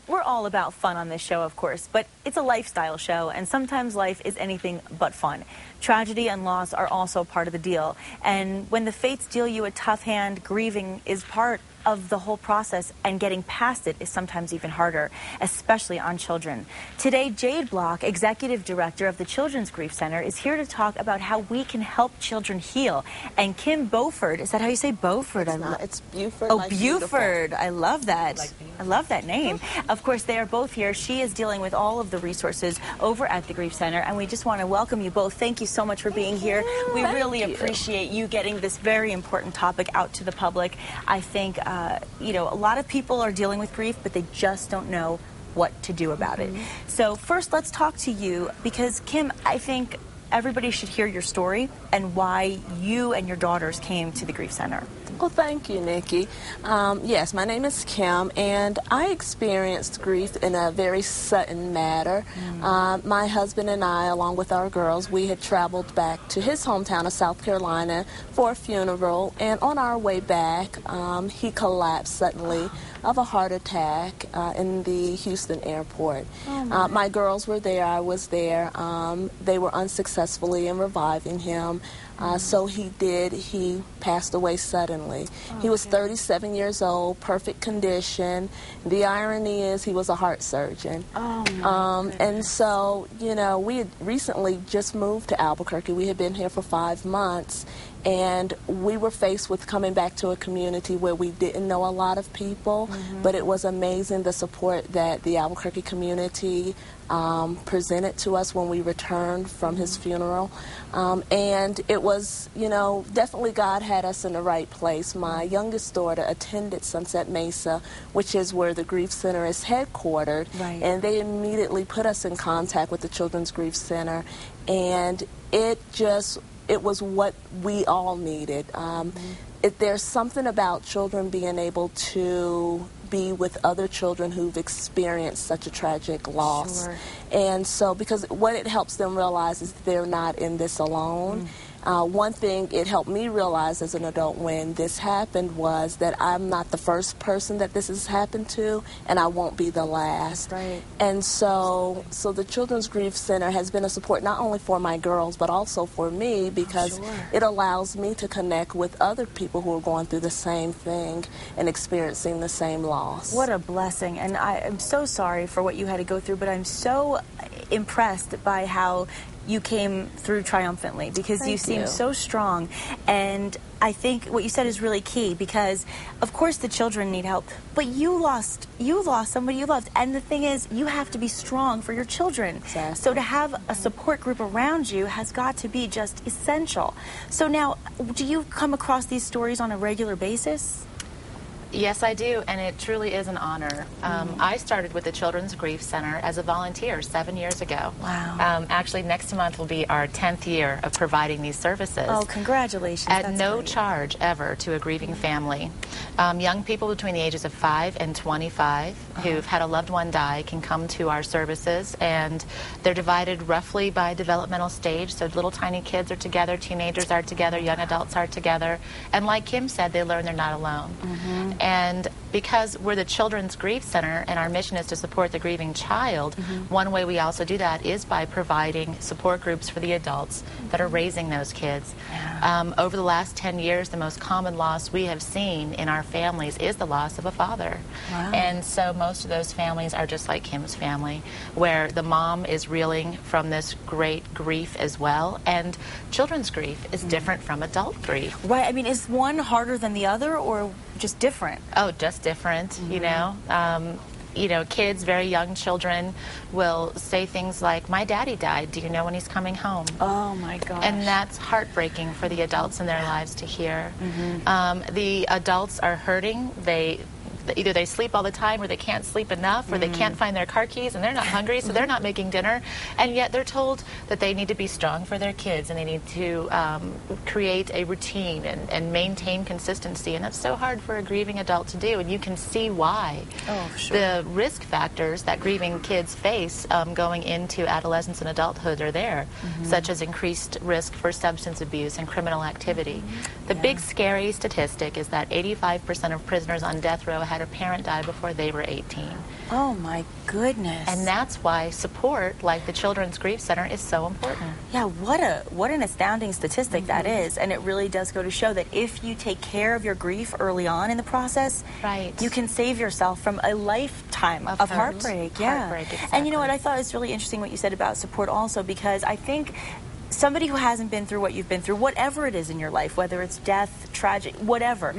we're all about fun on this show, of course, but it's a lifestyle show, and sometimes life is anything but fun. Tragedy and loss are also part of the deal, and when the fates deal you a tough hand, grieving is part of the whole process, and getting past it is sometimes even harder, especially on children. Today, Jade Block, Executive Director of the Children's Grief Center, is here to talk about how we can help children heal. And Kim Beauford, is that how you say Beauford? It's Beauford. Oh, like Beauford. Beautiful. I love that. Like I love that name. Of course, they are both here. She is dealing with all of the resources over at the Grief Center, and we just want to welcome you both. Thank you so much for being here. We really appreciate you getting this very important topic out to the public. I think, you know, a lot of people are dealing with grief, but they just don't know what to do about it. So first, let's talk to you, because Kim, I think everybody should hear your story and why you and your daughters came to the Grief Center. Well, thank you, Nikki. Yes, my name is Kim, and I experienced grief in a very sudden manner. My husband and I, along with our girls, we had traveled back to his hometown of South Carolina for a funeral, and on our way back, he collapsed suddenly of a heart attack in the Houston airport. My girls were there, I was there. They were unsuccessfully in reviving him. So he passed away suddenly. He was 37 years old, perfect condition. The irony is he was a heart surgeon. And so, you know, we had recently just moved to Albuquerque. We had been here for 5 months. And we were faced with coming back to a community where we didn't know a lot of people, but it was amazing the support that the Albuquerque community presented to us when we returned from his funeral. And it was, you know, definitely God had us in the right place. My youngest daughter attended Sunset Mesa, which is where the Grief Center is headquartered, and they immediately put us in contact with the Children's Grief Center, and it was what we all needed. There's something about children being able to be with other children who've experienced such a tragic loss. And so, because what it helps them realize is they're not in this alone. One thing it helped me realize as an adult when this happened was that I'm not the first person that this has happened to, and I won't be the last. And so the Children's Grief Center has been a support not only for my girls, but also for me, because it allows me to connect with other people who are going through the same thing and experiencing the same loss. What a blessing. And I am so sorry for what you had to go through, but I'm so impressed by how you came through triumphantly, because you seem so strong. And I think what you said is really key, because of course the children need help, but you lost somebody you loved, and the thing is, you have to be strong for your children. So to have a support group around you has got to be just essential. So now, do you come across these stories on a regular basis? Yes, I do, and it truly is an honor. I started with the Children's Grief Center as a volunteer 7 years ago. Wow. Actually, next month will be our 10th year of providing these services. Oh, congratulations. At no charge ever to a grieving family. Young people between the ages of 5 and 25 who've had a loved one die can come to our services, and they're divided roughly by developmental stage. So little tiny kids are together, teenagers are together, young adults are together. And like Kim said, they learn they're not alone. And because we're the Children's Grief Center and our mission is to support the grieving child, one way we also do that is by providing support groups for the adults that are raising those kids. Over the last 10 years, the most common loss we have seen in our families is the loss of a father. And so most of those families are just like Kim's family, where the mom is reeling from this great grief as well. And children's grief is different from adult grief. Right. I mean, is one harder than the other, or just different? Oh, just different, you know. You know, kids, very young children, will say things like, "My daddy died. Do you know when he's coming home?" Oh, my gosh. And that's heartbreaking for the adults in their lives to hear. The adults are hurting. Either they sleep all the time, or they can't sleep enough, or they can't find their car keys, and they're not hungry, so they're not making dinner. And yet they're told that they need to be strong for their kids, and they need to create a routine and maintain consistency. And that's so hard for a grieving adult to do, and you can see why. The risk factors that grieving kids face going into adolescence and adulthood are there, such as increased risk for substance abuse and criminal activity. The big scary statistic is that 85% of prisoners on death row had had a parent die before they were 18. Oh my goodness. And that's why support like the Children's Grief Center is so important. Yeah, what an astounding statistic that is. And it really does go to show that if you take care of your grief early on in the process, you can save yourself from a lifetime of heartbreak. Heartbreak, exactly. And you know what, I thought it was really interesting what you said about support also, because I think somebody who hasn't been through what you've been through, whatever it is in your life, whether it's death, tragic, whatever,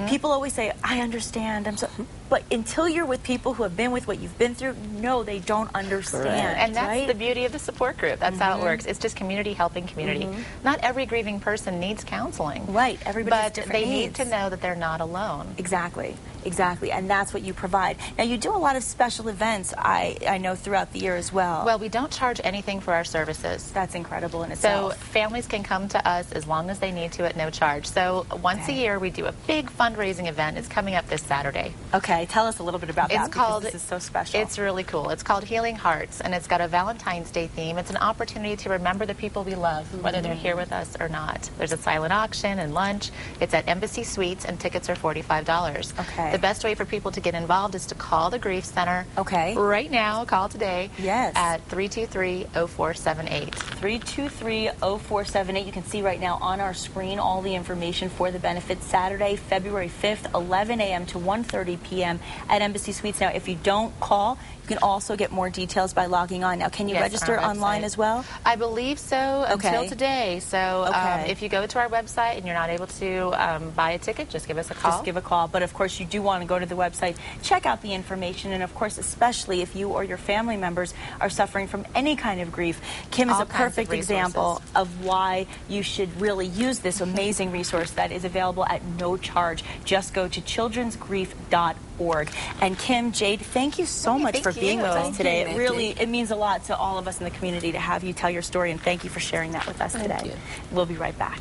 people always say, I understand, but until you're with people who have been with what you've been through, no, they don't understand. Correct. And that's the beauty of the support group. That's how it works. It's just community helping community. Not every grieving person needs counseling. Right. Everybody has different needs. But they needs. need to know that they're not alone. Exactly. Exactly. And that's what you provide. Now, you do a lot of special events, I know, throughout the year as well. Well, we don't charge anything for our services. That's incredible in itself. So families can come to us as long as they need to at no charge. So once a year, we do a big fundraising event. It's coming up this Saturday. Okay. Tell us a little bit about that, because this is so special. It's really cool. It's called Healing Hearts, and it's got a Valentine's Day theme. It's an opportunity to remember the people we love, whether they're here with us or not. There's a silent auction and lunch. It's at Embassy Suites, and tickets are $45. Okay. The best way for people to get involved is to call the Grief Center. Okay. Right now, call today. Yes. At 323-0478. 323-0478. You can see right now on our screen all the information for the benefits. Saturday, February 5th, 11 a.m. to 1:30 p.m. at Embassy Suites. Now, if you don't call, you can also get more details by logging on. Now, can you register online as well? I believe so until today. So if you go to our website and you're not able to buy a ticket, just give us a call. Just give a call. But, of course, you do want to go to the website, check out the information, and, of course, especially if you or your family members are suffering from any kind of grief, Kim is a perfect example of why you should really use this amazing resource that is available at no charge. Just go to childrensgrief.org. And Kim, Jade, thank you so much for being with us today. It means a lot to all of us in the community to have you tell your story, and thank you for sharing that with us today. We'll be right back.